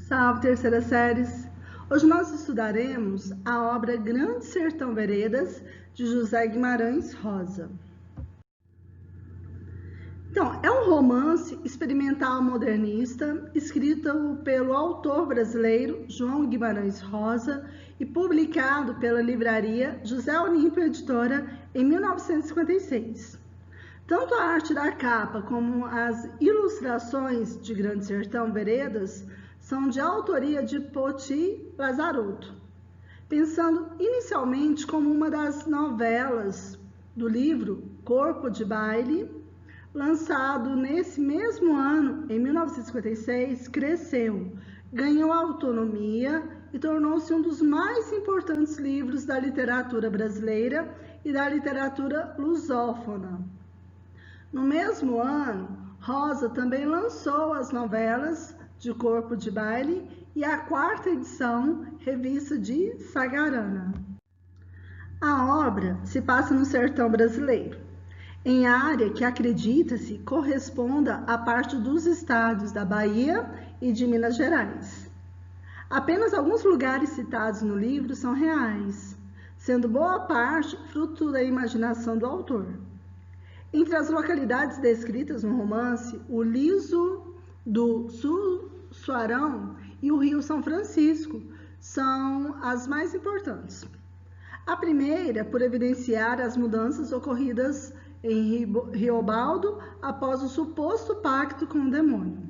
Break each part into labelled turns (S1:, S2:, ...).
S1: Salve, terceira séries! Hoje nós estudaremos a obra Grande Sertão Veredas, de José Guimarães Rosa. Então, é um romance experimental modernista, escrito pelo autor brasileiro João Guimarães Rosa e publicado pela livraria José Olímpio Editora em 1956. Tanto a arte da capa como as ilustrações de Grande Sertão Veredas são de autoria de Poti Lazarotto, pensando inicialmente como uma das novelas do livro Corpo de Baile, lançado nesse mesmo ano, em 1956, cresceu, ganhou autonomia e tornou-se um dos mais importantes livros da literatura brasileira e da literatura lusófona. No mesmo ano, Rosa também lançou as novelas de Corpo de Baile e a quarta edição, Revista de Sagarana. A obra se passa no sertão brasileiro, em área que acredita-se corresponda à parte dos estados da Bahia e de Minas Gerais. Apenas alguns lugares citados no livro são reais, sendo boa parte fruto da imaginação do autor. Entre as localidades descritas no romance, o Liso do Suarão e o Rio São Francisco são as mais importantes. A primeira, por evidenciar as mudanças ocorridas em Riobaldo após o suposto pacto com o demônio.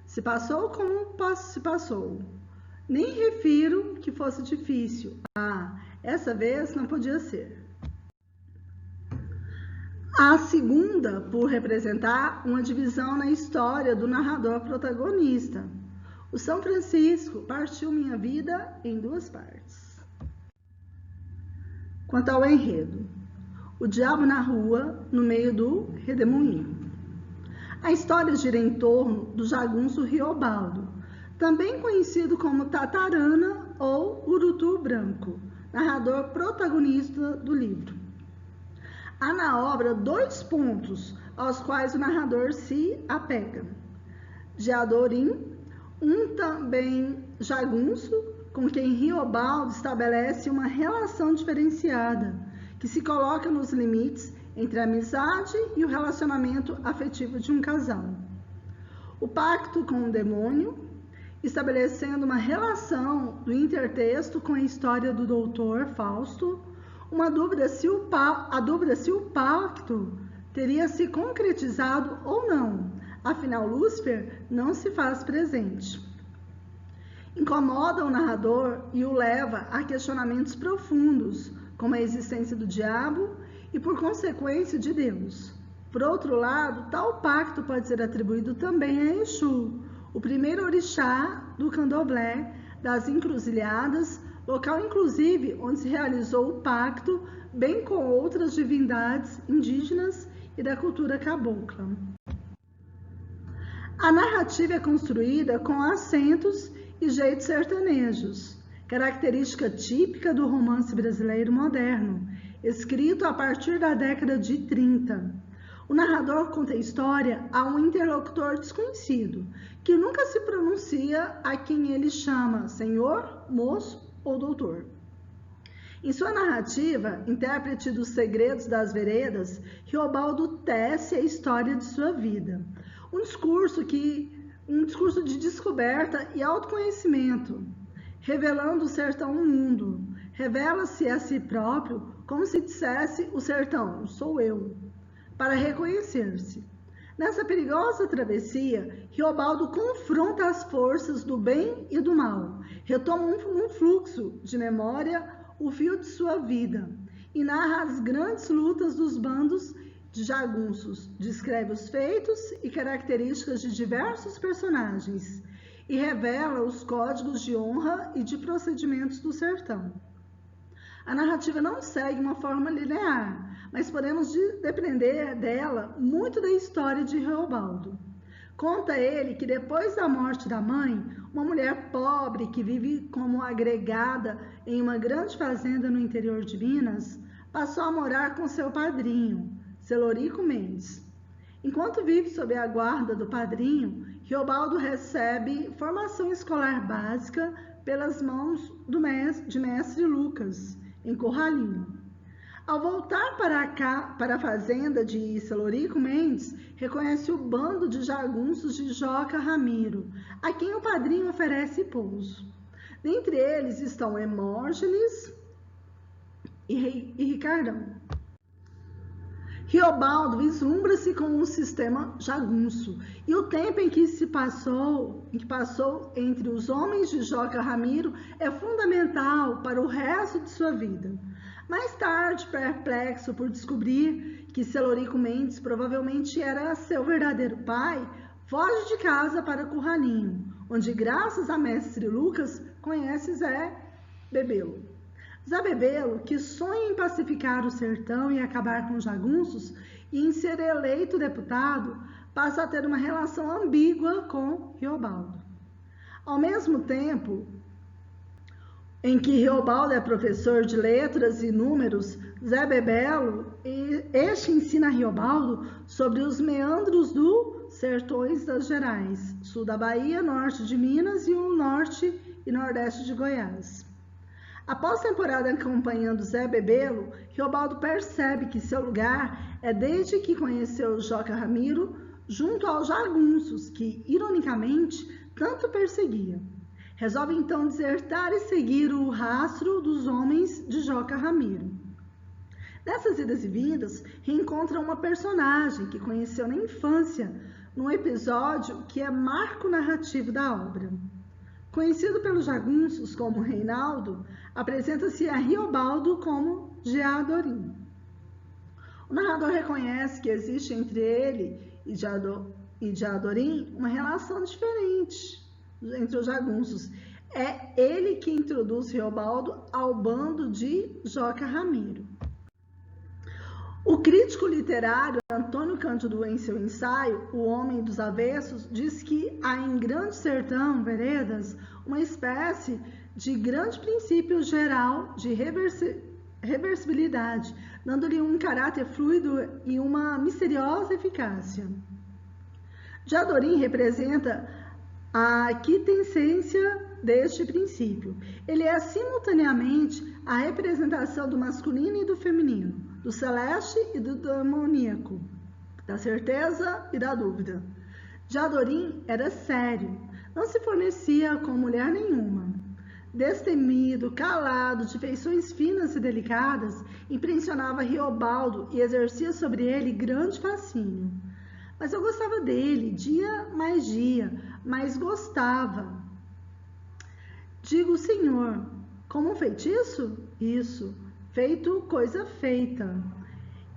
S1: Se passou como se passou. Nem refiro que fosse difícil. Essa vez não podia ser. A segunda, por representar uma divisão na história do narrador protagonista. O São Francisco partiu minha vida em duas partes. Quanto ao enredo, o diabo na rua, no meio do redemoinho. A história gira em torno do jagunço Riobaldo, também conhecido como Tatarana ou Urutu Branco, narrador protagonista do livro. Há na obra dois pontos aos quais o narrador se apega. Diadorim, um também jagunço, com quem Riobaldo estabelece uma relação diferenciada, que se coloca nos limites entre a amizade e o relacionamento afetivo de um casal. O pacto com o demônio, estabelecendo uma relação do intertexto com a história do doutor Fausto, a dúvida se o pacto teria se concretizado ou não, afinal Lúcifer não se faz presente. Incomoda o narrador e o leva a questionamentos profundos, como a existência do diabo e, por consequência, de Deus. Por outro lado, tal pacto pode ser atribuído também a Exu, o primeiro orixá do candomblé, das encruzilhadas, local inclusive onde se realizou o pacto, bem com outras divindades indígenas e da cultura cabocla. A narrativa é construída com acentos e jeitos sertanejos, característica típica do romance brasileiro moderno, escrito a partir da década de 30. O narrador conta a história a um interlocutor desconhecido, que nunca se pronuncia a quem ele chama senhor, moço ou doutor. Em sua narrativa, intérprete dos segredos das veredas, Riobaldo tece a história de sua vida. Um discurso de descoberta e autoconhecimento, revelando o sertão ao mundo. Revela-se a si próprio como se dissesse o sertão, sou eu, para reconhecer-se. Nessa perigosa travessia, Riobaldo confronta as forças do bem e do mal, retoma um fluxo de memória o fio de sua vida e narra as grandes lutas dos bandos de jagunços, descreve os feitos e características de diversos personagens e revela os códigos de honra e de procedimentos do sertão. A narrativa não segue uma forma linear, mas podemos depender dela muito da história de Riobaldo. Conta ele que depois da morte da mãe, uma mulher pobre que vive como agregada em uma grande fazenda no interior de Minas, passou a morar com seu padrinho, Celorico Mendes. Enquanto vive sob a guarda do padrinho, Riobaldo recebe formação escolar básica pelas mãos de mestre Lucas, em Corralinho. Ao voltar para a fazenda de Celorico Mendes, reconhece o bando de jagunços de Joca Ramiro, a quem o padrinho oferece pouso. Dentre eles estão Hermógenes e Ricardão. Riobaldo vislumbra-se com um sistema jagunço, e o tempo em que passou entre os homens de Joca Ramiro é fundamental para o resto de sua vida. Mais tarde, perplexo por descobrir que Celorico Mendes provavelmente era seu verdadeiro pai, foge de casa para Curralinho, onde, graças a mestre Lucas, conhece Zé Bebelo. Zé Bebelo, que sonha em pacificar o sertão e acabar com os jagunços e em ser eleito deputado, passa a ter uma relação ambígua com Riobaldo. Ao mesmo tempo em que Riobaldo é professor de letras e números, Zé Bebelo, este ensina a Riobaldo sobre os meandros dos sertões das Gerais, sul da Bahia, norte de Minas e o norte e nordeste de Goiás. Após temporada acompanhando Zé Bebelo, Riobaldo percebe que seu lugar é desde que conheceu Joca Ramiro junto aos jagunços, que, ironicamente, tanto perseguia. Resolve então desertar e seguir o rastro dos homens de Joca Ramiro. Nessas idas e vindas, reencontra uma personagem que conheceu na infância, num episódio que é marco narrativo da obra. Conhecido pelos jagunços como Reinaldo, apresenta-se a Riobaldo como Geadorim. O narrador reconhece que existe entre ele e Geadorim uma relação diferente entre os jagunços. É ele que introduz Riobaldo ao bando de Joca Ramiro. O crítico literário Antônio Cândido, em seu ensaio O Homem dos Avessos, diz que há em Grande Sertão, Veredas, uma espécie de grande princípio geral de reversibilidade, dando-lhe um caráter fluido e uma misteriosa eficácia. Geadorim representa a quintessência deste princípio. Ele é simultaneamente a representação do masculino e do feminino, do celeste e do demoníaco, da certeza e da dúvida. Geadorim era sério, não se fornecia com mulher nenhuma. Destemido, calado, de feições finas e delicadas, impressionava Riobaldo e exercia sobre ele grande fascínio. Mas eu gostava dele, dia, mas gostava. Digo, senhor, como um feitiço? Isso, feito coisa feita.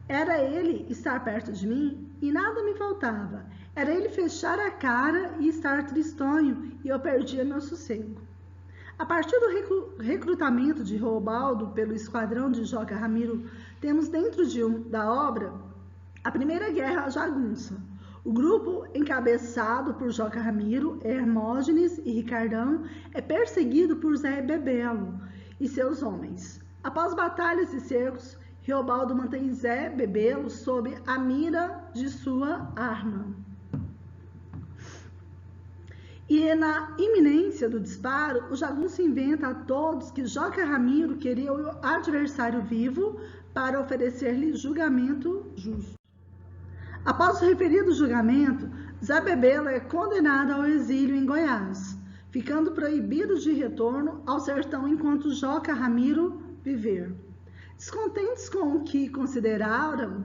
S1: Era ele estar perto de mim e nada me faltava. Era ele fechar a cara e estar tristonho e eu perdia meu sossego. A partir do recrutamento de Riobaldo pelo esquadrão de Joca Ramiro, temos dentro da obra a primeira guerra jagunça. O grupo, encabeçado por Joca Ramiro, Hermógenes e Ricardão, é perseguido por Zé Bebelo e seus homens. Após batalhas e cercos, Riobaldo mantém Zé Bebelo sob a mira de sua arma. E na iminência do disparo, o jagunço inventa a todos que Joca Ramiro queria o adversário vivo para oferecer-lhe julgamento justo. Após o referido julgamento, Zé Bebelo é condenado ao exílio em Goiás, ficando proibido de retorno ao sertão enquanto Joca Ramiro viver. Descontentes com o que consideraram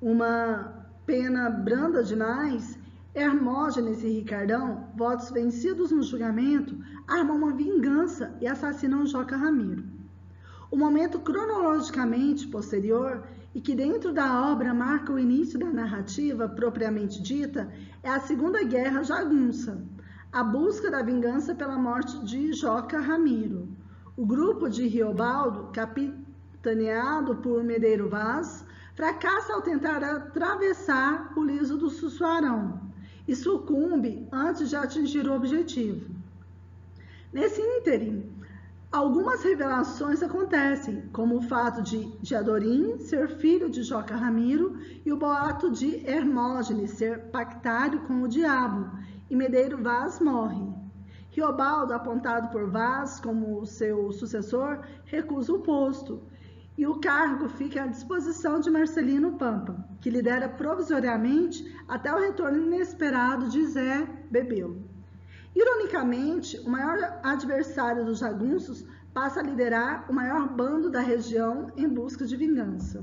S1: uma pena branda demais, Hermógenes e Ricardão, votos vencidos no julgamento, armam uma vingança e assassinam Joca Ramiro. O momento cronologicamente posterior e que dentro da obra marca o início da narrativa propriamente dita é a Segunda Guerra Jagunça, a busca da vingança pela morte de Joca Ramiro. O grupo de Riobaldo, capitaneado por Medeiro Vaz, fracassa ao tentar atravessar o liso do Sussuarão e sucumbe antes de atingir o objetivo. Nesse ínterim, algumas revelações acontecem, como o fato de Geadorim ser filho de Joca Ramiro e o boato de Hermógenes ser pactário com o diabo e Medeiro Vaz morre. Riobaldo, apontado por Vaz como seu sucessor, recusa o posto e o cargo fica à disposição de Marcelino Pampa, que lidera provisoriamente até o retorno inesperado de Zé Bebelo. Ironicamente, o maior adversário dos jagunços passa a liderar o maior bando da região em busca de vingança.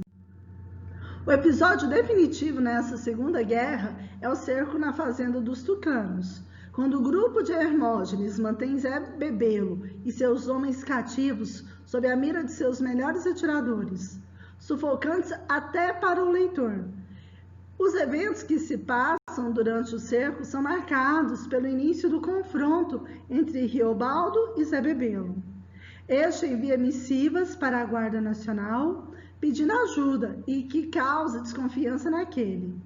S1: O episódio definitivo nessa Segunda Guerra é o cerco na fazenda dos Tucanos, quando o grupo de Hermógenes mantém Zé Bebelo e seus homens cativos sob a mira de seus melhores atiradores, sufocantes até para o leitor. Os eventos que se passam durante o cerco são marcados pelo início do confronto entre Riobaldo e Zé Bebelo. Este envia missivas para a Guarda Nacional, pedindo ajuda e que causa desconfiança naquele.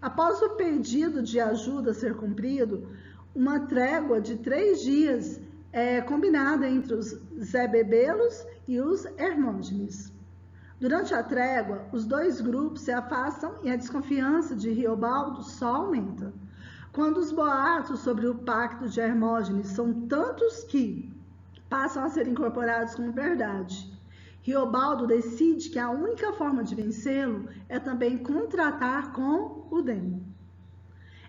S1: Após o pedido de ajuda ser cumprido, uma trégua de 3 dias é combinada entre os Zé Bebelos e os Hermógenes. Durante a trégua, os dois grupos se afastam e a desconfiança de Riobaldo só aumenta. Quando os boatos sobre o pacto de Hermógenes são tantos que passam a ser incorporados como verdade, Riobaldo decide que a única forma de vencê-lo é também contratar com o demo.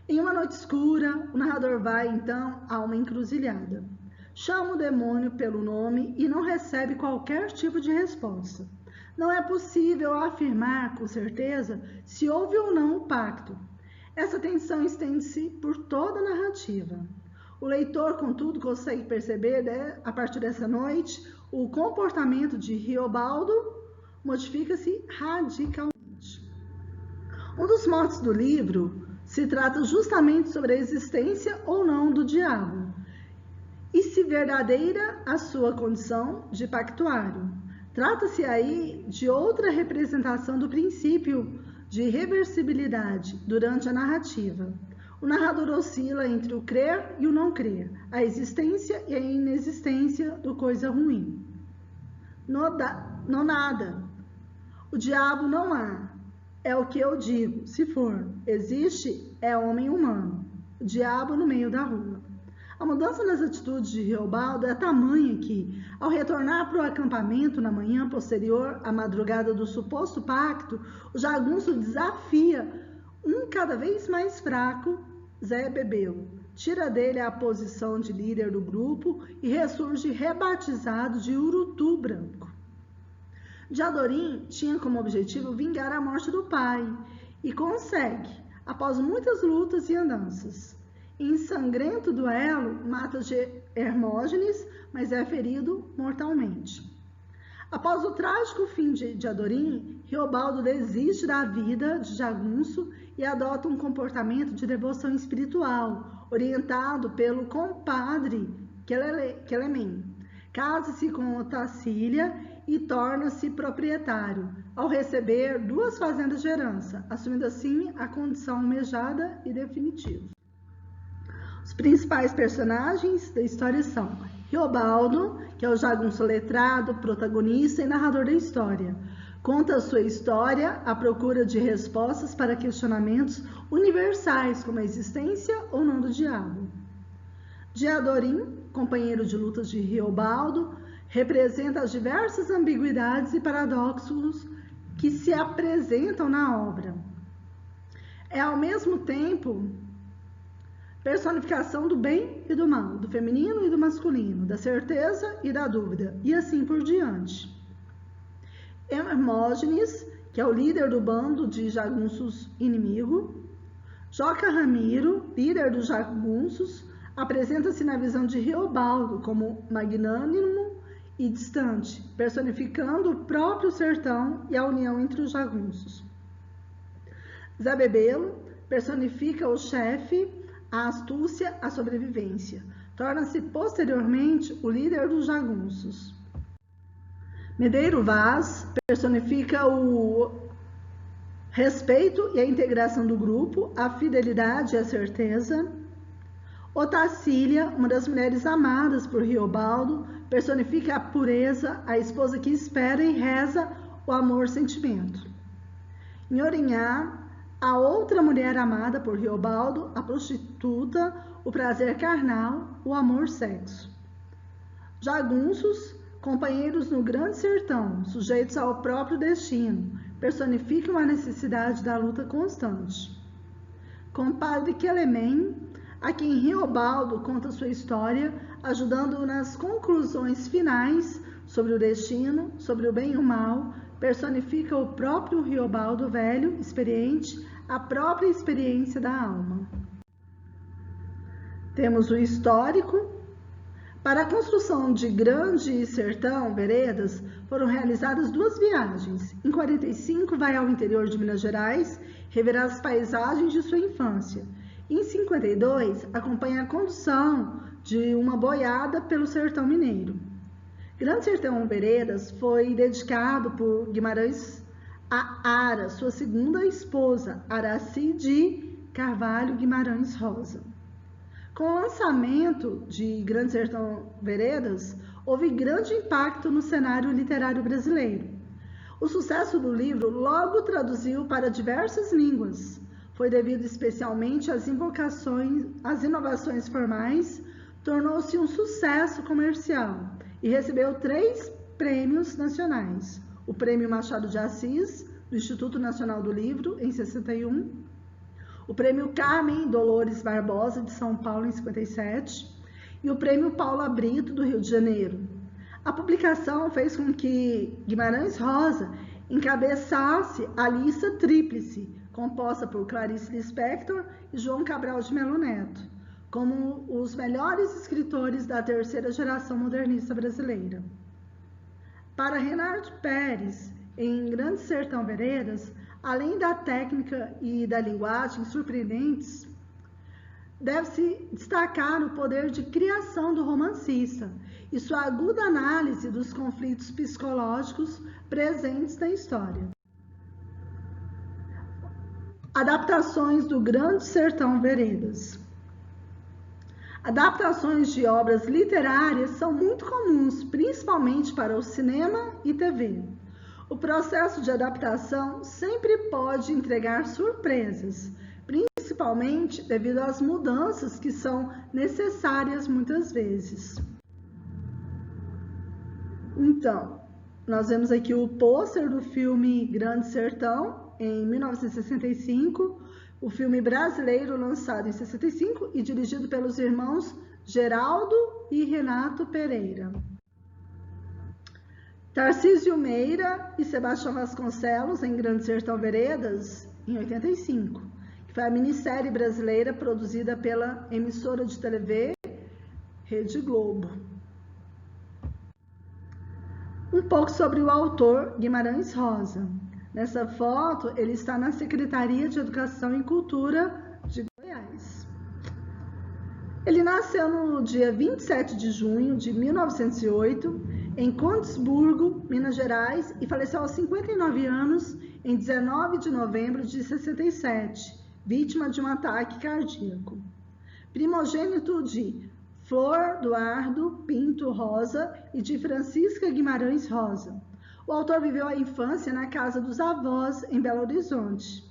S1: Em uma noite escura, o narrador vai, então, a uma encruzilhada. Chama o demônio pelo nome e não recebe qualquer tipo de resposta. Não é possível afirmar com certeza se houve ou não o pacto. Essa tensão estende-se por toda a narrativa. O leitor, contudo, consegue perceber, a partir dessa noite, o comportamento de Riobaldo modifica-se radicalmente. Um dos motes do livro se trata justamente sobre a existência ou não do diabo, e se verdadeira a sua condição de pactuário. Trata-se aí de outra representação do princípio de reversibilidade durante a narrativa. O narrador oscila entre o crer e o não crer, a existência e a inexistência do coisa ruim. Nonada. O diabo não há. É o que eu digo, se for. Existe, é homem humano. O diabo no meio da rua. A mudança nas atitudes de Riobaldo é tamanha que, ao retornar para o acampamento na manhã posterior à madrugada do suposto pacto, o jagunço desafia um cada vez mais fraco Zé Bebelo, tira dele a posição de líder do grupo e ressurge rebatizado de Urutu Branco. Diadorim tinha como objetivo vingar a morte do pai e consegue, após muitas lutas e andanças. Em sangrento duelo, mata Hermógenes, mas é ferido mortalmente. Após o trágico fim de Diadorim, Riobaldo desiste da vida de jagunço e adota um comportamento de devoção espiritual, orientado pelo compadre Quelemem. Casa-se com Otacília e torna-se proprietário, ao receber 2 fazendas de herança, assumindo assim a condição almejada e definitiva. Os principais personagens da história são Riobaldo, que é o jagunço letrado, protagonista e narrador da história. Conta a sua história à procura de respostas para questionamentos universais, como a existência ou não do diabo. Diadorim, companheiro de lutas de Riobaldo, representa as diversas ambiguidades e paradoxos que se apresentam na obra. É, ao mesmo tempo, personificação do bem e do mal, do feminino e do masculino, da certeza e da dúvida, e assim por diante. Hermógenes, que é o líder do bando de jagunços inimigo. Joca Ramiro, líder dos jagunços, apresenta-se na visão de Riobaldo como magnânimo e distante, personificando o próprio sertão e a união entre os jagunços. Zé Bebelo personifica o chefe, a astúcia, a sobrevivência. Torna-se posteriormente o líder dos jagunços. Medeiro Vaz personifica o respeito e a integração do grupo, a fidelidade e a certeza. Otacília, uma das mulheres amadas por Riobaldo, personifica a pureza, a esposa que espera e reza o amor-sentimento. Nhorinhá, a outra mulher amada por Riobaldo, a prostituta, o prazer carnal, o amor-sexo. Jagunços, companheiros no grande sertão, sujeitos ao próprio destino, personificam a necessidade da luta constante. Compadre Quelemem, a quem Riobaldo conta sua história, ajudando-o nas conclusões finais sobre o destino, sobre o bem e o mal, personifica o próprio Riobaldo velho, experiente, a própria experiência da alma. Temos o histórico. Para a construção de Grande Sertão Veredas, foram realizadas 2 viagens. Em 45, vai ao interior de Minas Gerais, rever as paisagens de sua infância. Em 52, acompanha a condução de uma boiada pelo sertão mineiro. Grande Sertão Veredas foi dedicado por Guimarães a Ara, sua segunda esposa, Araci de Carvalho Guimarães Rosa. Com o lançamento de Grande Sertão Veredas, houve grande impacto no cenário literário brasileiro. O sucesso do livro logo traduziu para diversas línguas. Foi devido especialmente às inovações formais, tornou-se um sucesso comercial e recebeu 3 prêmios nacionais. O Prêmio Machado de Assis, do Instituto Nacional do Livro, em 61, o Prêmio Carmen Dolores Barbosa, de São Paulo, em 57, e o Prêmio Paula Brito, do Rio de Janeiro. A publicação fez com que Guimarães Rosa encabeçasse a lista tríplice, composta por Clarice Lispector e João Cabral de Melo Neto, como os melhores escritores da terceira geração modernista brasileira. Para Renato Pérez, em Grande Sertão Veredas, além da técnica e da linguagem surpreendentes, deve-se destacar o poder de criação do romancista e sua aguda análise dos conflitos psicológicos presentes na história. Adaptações do Grande Sertão Veredas. Adaptações de obras literárias são muito comuns, principalmente para o cinema e TV. O processo de adaptação sempre pode entregar surpresas, principalmente devido às mudanças que são necessárias muitas vezes. Então, nós vemos aqui o pôster do filme Grande Sertão, em 1965, o filme brasileiro lançado em 65 e dirigido pelos irmãos Geraldo e Renato Pereira. Tarcísio Meira e Sebastião Vasconcelos, em Grande Sertão Veredas, em 85, que foi a minissérie brasileira produzida pela emissora de TV Rede Globo. Um pouco sobre o autor Guimarães Rosa. Nessa foto, ele está na Secretaria de Educação e Cultura de Goiás. Ele nasceu no dia 27 de junho de 1908, em Condesburgo, Minas Gerais, e faleceu aos 59 anos, em 19 de novembro de 67, vítima de um ataque cardíaco. Primogênito de Flor Duardo Pinto Rosa e de Francisca Guimarães Rosa. O autor viveu a infância na casa dos avós, em Belo Horizonte.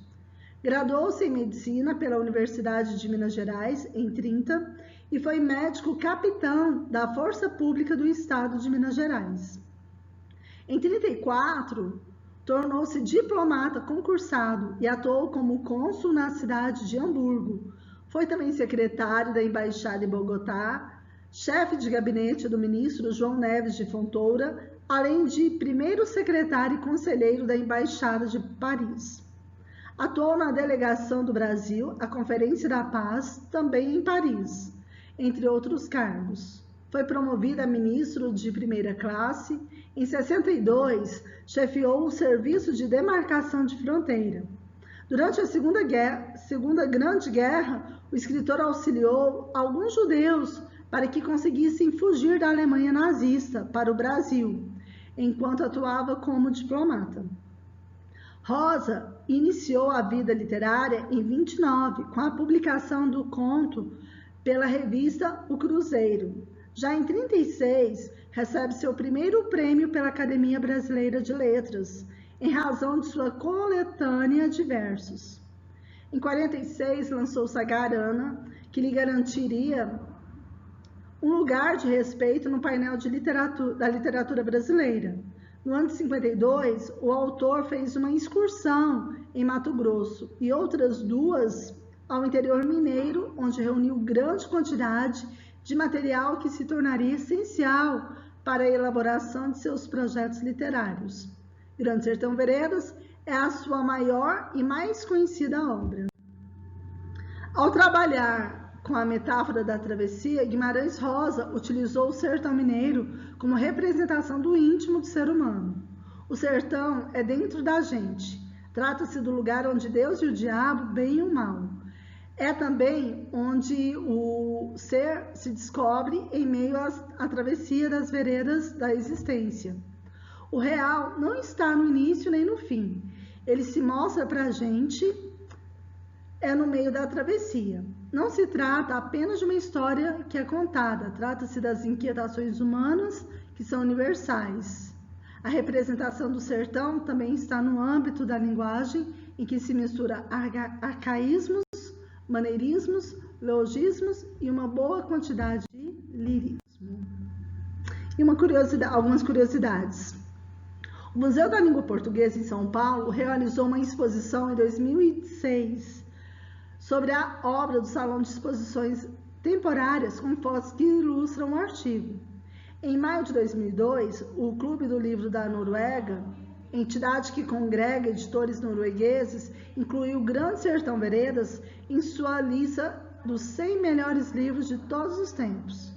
S1: Graduou-se em Medicina pela Universidade de Minas Gerais, em 30, e foi médico capitão da Força Pública do Estado de Minas Gerais. Em 34, tornou-se diplomata concursado e atuou como cônsul na cidade de Hamburgo. Foi também secretário da Embaixada em Bogotá, chefe de gabinete do ministro João Neves de Fontoura, além de primeiro secretário e conselheiro da Embaixada de Paris. Atuou na delegação do Brasil à Conferência da Paz, também em Paris, entre outros cargos. Foi promovido a ministro de primeira classe. Em 62, chefiou o Serviço de Demarcação de Fronteira. Durante a Segunda Grande Guerra, o escritor auxiliou alguns judeus para que conseguissem fugir da Alemanha nazista para o Brasil, enquanto atuava como diplomata. Rosa iniciou a vida literária em 29, com a publicação do conto pela revista O Cruzeiro. Já em 36, recebe seu primeiro prêmio pela Academia Brasileira de Letras, em razão de sua coletânea de versos. Em 46, lançou Sagarana, que lhe garantiria um lugar de respeito no painel da literatura brasileira. No ano de 52, o autor fez uma excursão em Mato Grosso e outras duas ao interior mineiro, onde reuniu grande quantidade de material que se tornaria essencial para a elaboração de seus projetos literários. Grande Sertão Veredas é a sua maior e mais conhecida obra. Ao trabalhar com a metáfora da travessia, Guimarães Rosa utilizou o sertão mineiro como representação do íntimo do ser humano. O sertão é dentro da gente. Trata-se do lugar onde Deus e o diabo, bem e o mal. É também onde o ser se descobre em meio à travessia das veredas da existência. O real não está no início nem no fim. Ele se mostra para a gente no meio da travessia. Não se trata apenas de uma história que é contada. Trata-se das inquietações humanas que são universais. A representação do sertão também está no âmbito da linguagem em que se mistura arcaísmos, maneirismos, logismos e uma boa quantidade de lirismo. E algumas curiosidades. O Museu da Língua Portuguesa em São Paulo realizou uma exposição em 2006 sobre a obra do Salão de Exposições Temporárias com fotos que ilustram o artigo. Em maio de 2002, o Clube do Livro da Noruega, entidade que congrega editores noruegueses, incluiu Grande Sertão Veredas em sua lista dos 100 melhores livros de todos os tempos.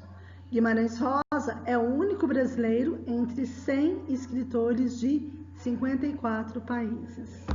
S1: Guimarães Rosa é o único brasileiro entre 100 escritores de 54 países.